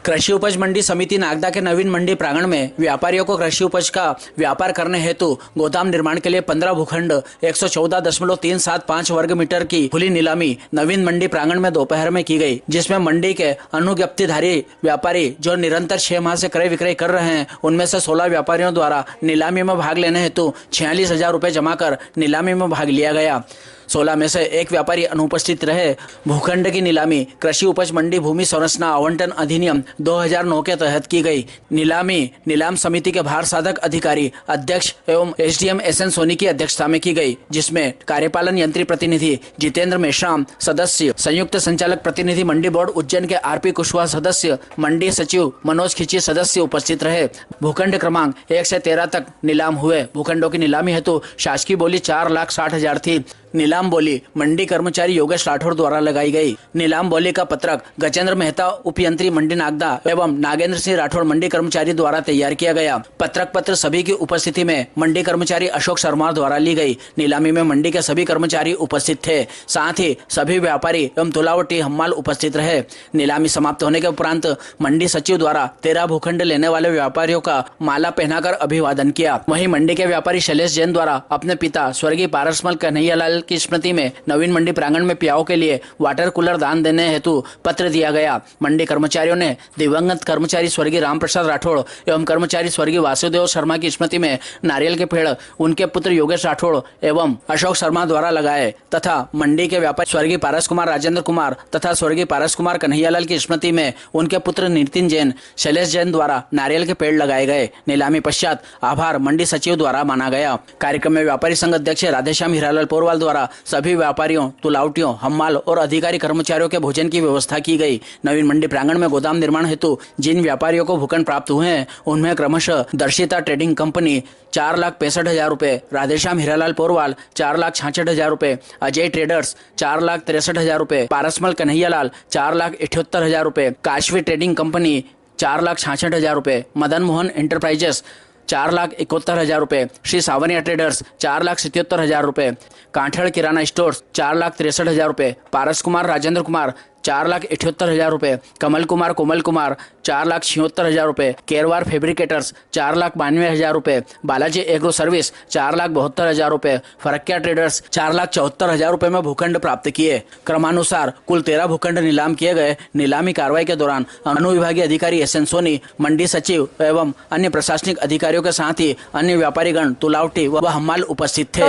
कृषि उपज मंडी समिति नागदा के नवीन मंडी प्रांगण में व्यापारियों को कृषि उपज का व्यापार करने हेतु गोदाम निर्माण के लिए 15 भूखंड 114.375 वर्ग मीटर की खुली नीलामी नवीन मंडी प्रांगण में दोपहर में की गई, जिसमें मंडी के अनुज्ञप्तिधारी व्यापारी जो निरंतर 6 माह से क्रय विक्रय कर रहे हैं, उनमें से 16 व्यापारियों द्वारा नीलामी में भाग लेने हेतु 46,000 रुपए जमा कर नीलामी में भाग लिया गया। 16 में से एक व्यापारी अनुपस्थित रहे। भूखंड की नीलामी कृषि उपज मंडी भूमि संरचना आवंटन अधिनियम 2009 के तहत की गई। नीलामी नीलाम समिति के भार साधक अधिकारी अध्यक्ष एवं एसडीएम एसएन सोनी की अध्यक्षता में की गई, जिसमें कार्यपालन यंत्री प्रतिनिधि जितेंद्र मेश्राम सदस्य, संयुक्त संचालक प्रतिनिधि मंडी बोर्ड उज्जैन के आरपी कुशवाहा सदस्य, मंडी सचिव मनोज खिची सदस्य उपस्थित रहे। भूखंड क्रमांक 1 से 13 तक नीलाम हुए। भूखंडों की नीलामी हेतु शासकीय बोली 4,60,000 थी। नीलाम बोली मंडी कर्मचारी योगेश राठौर द्वारा लगाई गई। नीलाम बोली का पत्रक गजेंद्र मेहता उपयंत्री मंडी नागदा एवं नागेंद्र सिंह राठौर मंडी कर्मचारी द्वारा तैयार किया गया। पत्रक पत्र सभी की उपस्थिति में मंडी कर्मचारी अशोक शर्मा द्वारा ली गई। नीलामी में मंडी के सभी कर्मचारी उपस्थित थे, साथ ही सभी व्यापारी एवं तुलावटी हम्माल उपस्थित रहे। नीलामी समाप्त होने के उपरांत मंडी सचिव द्वारा 13 भूखंड लेने वाले व्यापारियों का माला पहनाकर अभिवादन किया। वहीं मंडी के व्यापारी शैलेश जैन द्वारा अपने पिता स्वर्गीय पारसमल कन्हैयालाल की स्मृति में नवीन मंडी प्रांगण में पियाओं के लिए वाटर कूलर दान देने हेतु पत्र दिया गया। मंडी कर्मचारियों ने दिवंगत कर्मचारी स्वर्गीय रामप्रसाद राठौड़ एवं कर्मचारी स्वर्गीय वासुदेव शर्मा की स्मृति में नारियल के पेड़ उनके पुत्र योगेश राठौड़ एवं अशोक शर्मा द्वारा लगाए तथा मंडी के व्यापारी स्वर्गीय पारस कुमार राजेंद्र कुमार तथा स्वर्गीय पारस कुमार कन्हैयालाल की स्मृति में उनके पुत्र नितिन जैन शैलेश जैन द्वारा नारियल के पेड़ लगाए गए। नीलामी पश्चात आभार मंडी सचिव द्वारा माना गया। कार्यक्रम में व्यापारी संघ अध्यक्ष राधेश्याम हीरालाल पोरवाल द्वारा सभी व्यापारियों, तुलावटियों, हम्माल और अधिकारी कर्मचारियों के भोजन की व्यवस्था की गई। नवीन मंडी प्रांगण में गोदाम निर्माण हेतु जिन व्यापारियों को भूखंड प्राप्त हुए हैं, उनमें क्रमशः दर्शिता ट्रेडिंग कंपनी 4,65,000 रुपए, राधेश्याम हीरालाल पोरवाल 4,66,000 रुपए, अजय ट्रेडर्स 4,63,000 रुपए, पारसमल कन्हैयालाल 4,78,000 रुपए, काशवी ट्रेडिंग कंपनी 4,66,000 रुपए, मदन मोहन एंटरप्राइजेस 4,71,000 रुपए, श्री सावनिया ट्रेडर्स 4,77,000 रुपए, कांठड़ किराना स्टोर्स 4,63,000 रुपए, पारस कुमार राजेंद्र कुमार 4,78,000 रुपए, कमल कुमार कोमल कुमार 4,76,000 रुपए, केरवार फैब्रिकेटर्स 4,92,000 रुपए, बालाजी एग्रो सर्विस 4,72,000 रुपए, फरक्या ट्रेडर्स 4,74,000 रुपए में भूखंड प्राप्त किए। क्रमानुसार कुल 13 भूखंड नीलाम किए गए। नीलामी कार्रवाई के दौरान अनुविभागीय अधिकारी एसएन सोनी, मंडी सचिव एवं अन्य प्रशासनिक अधिकारियों के साथ ही अन्य व्यापारीगण, तुलावटी व हम्माल उपस्थित थे।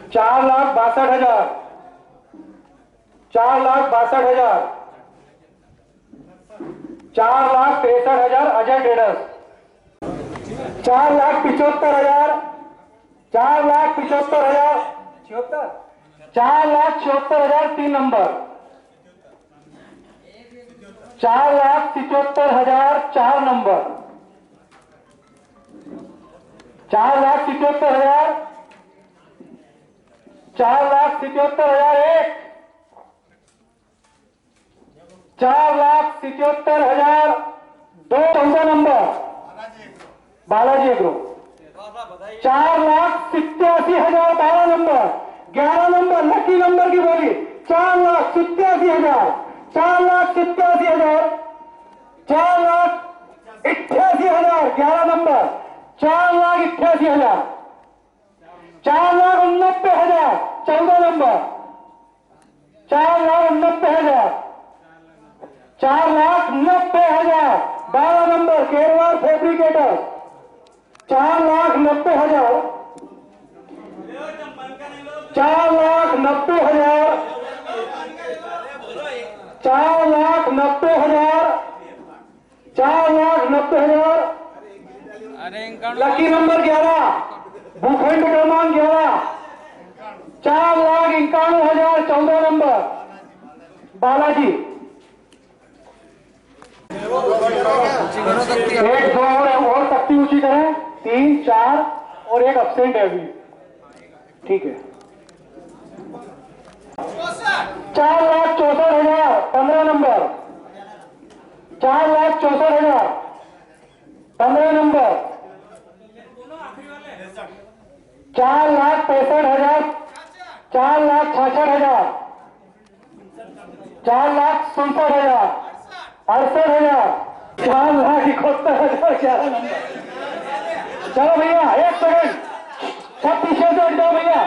4,62,000, 4,62,000, 4,63,000 Ajay traders, 4,75,000, 4,75,000, 4,76,000 3 number, 4,77,000 4 number, 4,77,000, 4,77,001, 4,77,000 2 14 number Balaji agro, 4,87,000 12 number, 11 number lucky number की बोली 4,87,000, 4,87,000, 4,88,000 11 नंबर, 4,88,000, 4,89,000 14 नंबर, 4,89,000, 4,90,000 12 number Kerwar fabricator, 4,90,000, 4,90,000, 4,90,000, 4,90,000 lucky number 11 भूखंड क्रमांक 11, 4,91,000 14 नंबर बालाजी। एक दो और तख्ती ऊंची करें, 3 4 और एक अब्सेंट है अभी, ठीक है। 4,64,000 15 नंबर, 4,64,000 15 नंबर, 4,65,000, 4,66,000, 4,67,000, 68,000, 4,71,000 नंबर। चलो भैया एक सेकंड, सब पीछे से हट जाओ भैया।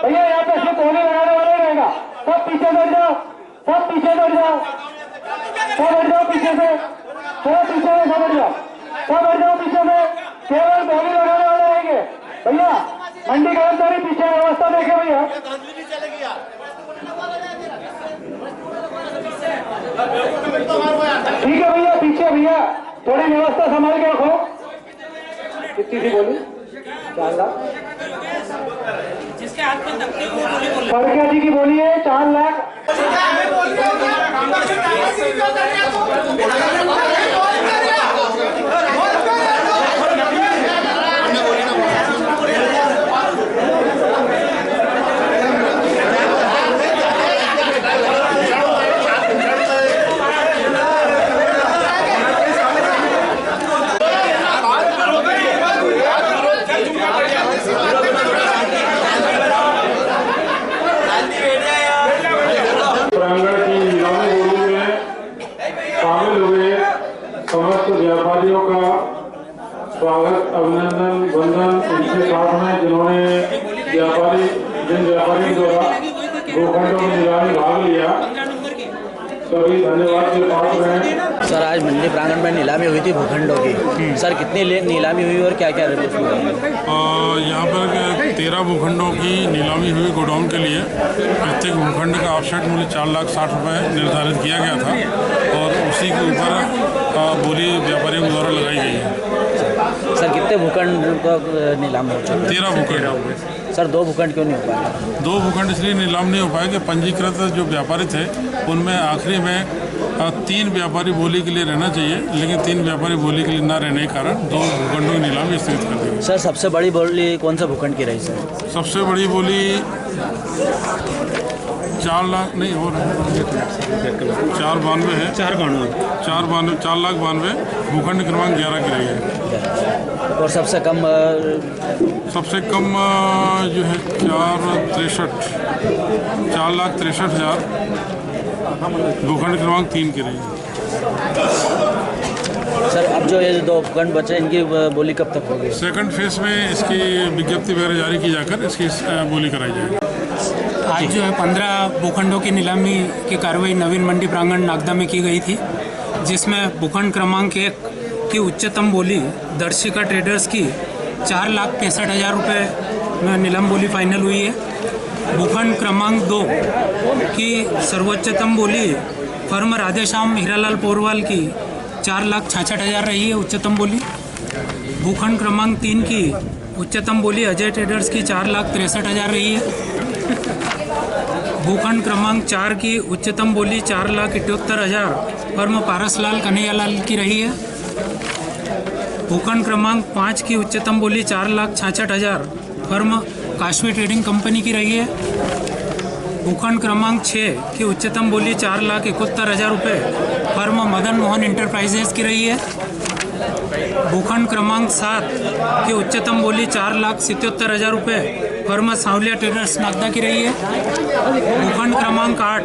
भैया यहाँ पे सिर्फ गोली लगाने वाला ही रहेगा। सब पीछे से हट जाओ, सब पीछे से हट जाओ, सब हट जाओ पीछे से, थोड़ा पीछे से सब हट जाओ, सब हट जाओ पीछे से। केवल गोली लगाने वाले रहेंगे भैया। मंडी कर्मचारी पीछे व्यवस्था देखे भैया। ठीक है भैया, पीछे भैया थोड़ी व्यवस्था संभाल के रखो। कितनी थी बोली? 4 लाख। जिसके हाथ में तख्ती हो बोली बोल फरकिया जी की बोली है 4 लाख। प्रांगण की नीलामी होली में शामिल हुए समस्त व्यापारियों का स्वागत, अभिनंदन, वंदन उनके साथ में जिन व्यापारियों द्वारा भूखंडों में नीलामी भाग लिया, सभी धन्यवाद के पात्र हैं। सर आज मंडी प्रांगण में नीलामी हुई थी भूखंडों की। सर कितनी नीलामी हुई और क्या क्या रिपोर्ट हुआ? यहाँ पर 13 भूखंडों की नीलामी हुई गोडाउन के लिए। प्रत्येक भूखंड का ऑफसेट मूल्य 4,60,000 रुपये निर्धारित किया गया था और उसी के ऊपर बोली व्यापारियों द्वारा लगाई गई है। सर कितने भूखंड का नीलाम हो चुका? 13 भूखंड। सर 2 भूखंड क्यों नहीं हो पाया? 2 भूखंड इसलिए नीलाम नहीं हो पाए कि पंजीकृत जो व्यापारी थे उनमें आखिरी में 3 व्यापारी बोली के लिए रहना चाहिए, लेकिन 3 व्यापारी बोली के लिए न रहने के कारण 2 भूखंडों की नीलामी स्थगित कर दी। सर सबसे बड़ी बोली कौन सा भूखंड की रही सर? सबसे बड़ी बोली 4 लाख नहीं हो रहा है, 492 है, 4,92,000 भूखंड क्रमांक 11 की रही है। और सबसे कम जो है 4,63,000 भूखंड क्रमांक 3 की रही है। सर अब जो ये 2 भूखंड बचे इनकी बोली कब तक होगी? सेकंड फेज में इसकी विज्ञप्ति वगैरह जारी की जाकर इसकी बोली कराई जाएगी। आज जो है 15 भूखंडों की नीलामी की कार्रवाई नवीन मंडी प्रांगण नागदा में की गई थी, जिसमें भूखंड क्रमांक 1 की उच्चतम बोली दर्शिका ट्रेडर्स की 4,65,000 रुपये में नीलाम बोली फाइनल हुई है। भूखंड क्रमांक 2 की सर्वोच्चतम बोली फर्म राधेश्याम हीरालाल पोरवाल की 4,66,000 रही है उच्चतम बोली। भूखंड क्रमांक 3 की उच्चतम बोली अजय ट्रेडर्स की 4,63,000 रही है। भूखंड क्रमांक 4 की उच्चतम बोली 4,78,000 फर्म पारसलाल कन्हैयालाल की रही है। भूखंड क्रमांक 5 की उच्चतम बोली 4,66,000 फर्म काश्मीर ट्रेडिंग कंपनी की रही है। भूखंड क्रमांक 6 की उच्चतम बोली 4,71,000 रुपये फर्म मदन मोहन इंटरप्राइजेज की रही है। भूखंड क्रमांक 7 की उच्चतम बोली 4,77,000 रुपये फर्म सांवलिया ट्रेडर्स नागदा की रही है। भूखंड क्रमांक 8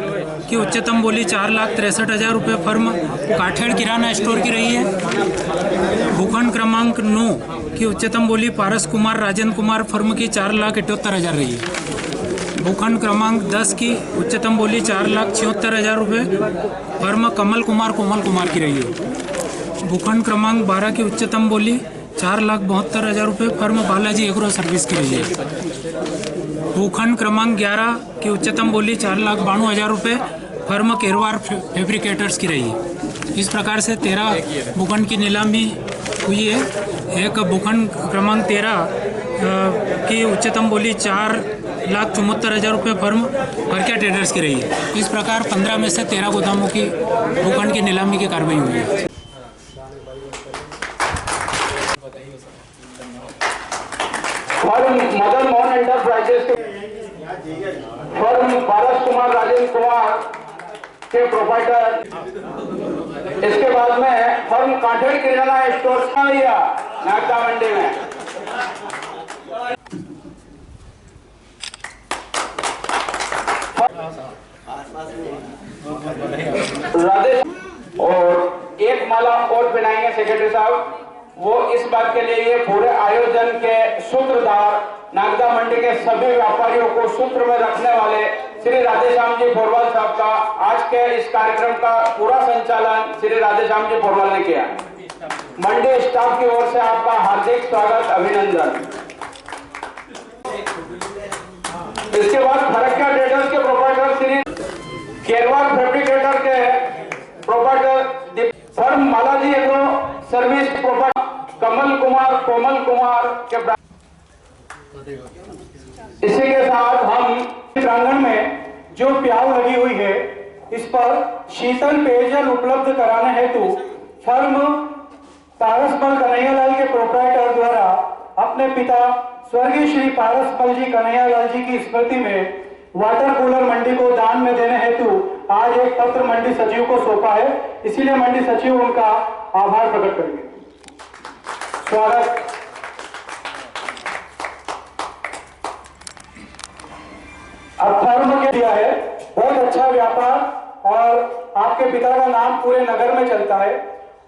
की उच्चतम बोली 4,63,000 रुपये फर्म काठेड़ किराना स्टोर की रही है। भूखंड क्रमांक 9 की उच्चतम बोली पारस कुमार राजेंद्र कुमार फर्म की 4,78,000 रही है। भूखंड क्रमांक 10 की उच्चतम बोली 4,76,000 रुपये फर्म कमल कुमार कोमल कुमार की रही है। भूखंड क्रमांक 12 की उच्चतम बोली 4,72,000 रुपये फर्म बालाजी एग्रो सर्विस की रही है। भूखंड क्रमांक 11 की उच्चतम बोली 4,92,000 रुपये फर्म केरवार फैब्रिकेटर्स की रही है। इस प्रकार से 13 भूखंड की नीलामी हुई है। एक भूखंड क्रमांक 13 की उच्चतम बोली 4,74,000 रुपये फर्म फरकिया ट्रेडर्स की रही है। इस प्रकार 15 में से 13 गोदामों की भूखंड की नीलामी की कार्रवाई हुई है। फर्म मदन मोहन एंटरप्राइजेस के फर्म पारस कुमार राजेंद्र कुमार के प्रोप्राइटर। इसके बाद में फर्म काठेड़ किराना स्टोर नागदा मंडी में राधे और एक माला और पहनाएंगे सेक्रेटरी साहब। वो इस बात के लिए ये पूरे आयोजन के सूत्रधार नागदा मंडी के सभी व्यापारियों को सूत्र में रखने वाले श्री राधेश्याम जी पोरवाल साहब का आज के इस कार्यक्रम का पूरा संचालन श्री राधेश्याम जी पोरवाल ने किया। मंडी स्टाफ की ओर से आपका हार्दिक स्वागत, अभिनंदन। इसके बाद फरक्का ट्रेडर्स के प्रोप्राइटर श्री केरवार फैब्रिकेटर के proprietor firm Balaji agro service proprietor Komal Kumar के। इसी के साथ हम प्रांगण में जो प्याऊ लगी हुई है इस पर शीतल पेयजल उपलब्ध कराने हेतु फर्म पारसमल कन्हैयालाल के प्रोप्राइटर द्वारा अपने पिता स्वर्गीय श्री पारसमल जी कन्हैयालाल जी की स्मृति में वाटर कूलर मंडी को दान में देने हेतु आज एक पत्र मंडी सचिव को सौंपा है। इसीलिए मंडी सचिव उनका आभार प्रकट करेंगे। स्वागत। अब फर्म के दिया है, बहुत अच्छा व्यापार और आपके पिता का नाम पूरे नगर में चलता है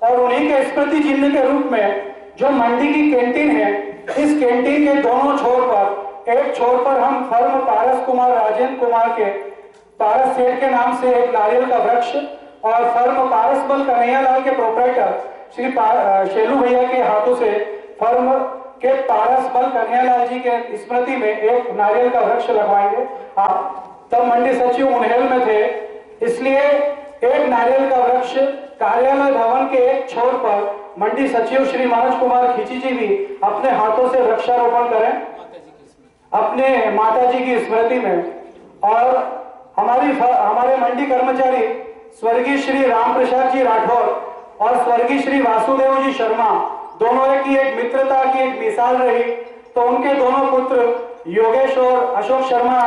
और उन्हीं के स्मृति चिन्ह के रूप में जो मंडी की कैंटीन है, इस कैंटीन के दोनों छोर पर, एक छोर पर हम फर्म पारस कुमार राजेंद्र कुमार के पारस सेठ के नाम से एक नारियल का वृक्ष और फर्म पारसमल कन्हैयालाल के प्रोप्राइटर श्री शेलू भैया के हाथों से फर्म के पारसमल कन्हैयालाल जी के स्मृति में एक नारियल का वृक्ष लगवाएंगे। आप तब मंडी सचिव उन्हेल में थे, इसलिए एक नारियल का वृक्ष कार्यालय भवन के एक छोर पर मंडी सचिव श्री मनोज कुमार खींची जी भी अपने हाथों से वृक्षारोपण करें अपने माता जी की स्मृति में। और हमारे मंडी कर्मचारी स्वर्गीय श्री राम प्रसाद जी राठौर और स्वर्गीय श्री वासुदेव जी शर्मा दोनों की एक मित्रता की एक मिसाल रही, तो उनके दोनों पुत्र योगेश और अशोक शर्मा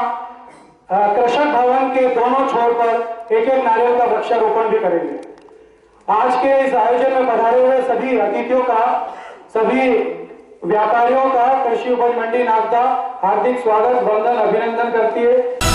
कृषक भवन के दोनों छोर पर एक एक नारियल का वृक्षारोपण भी करेंगे। आज के इस आयोजन में पधारे हुए सभी अतिथियों का, सभी व्यापारियों का कृषि उपज मंडी नागदा हार्दिक स्वागत, वंदन, अभिनंदन करती है।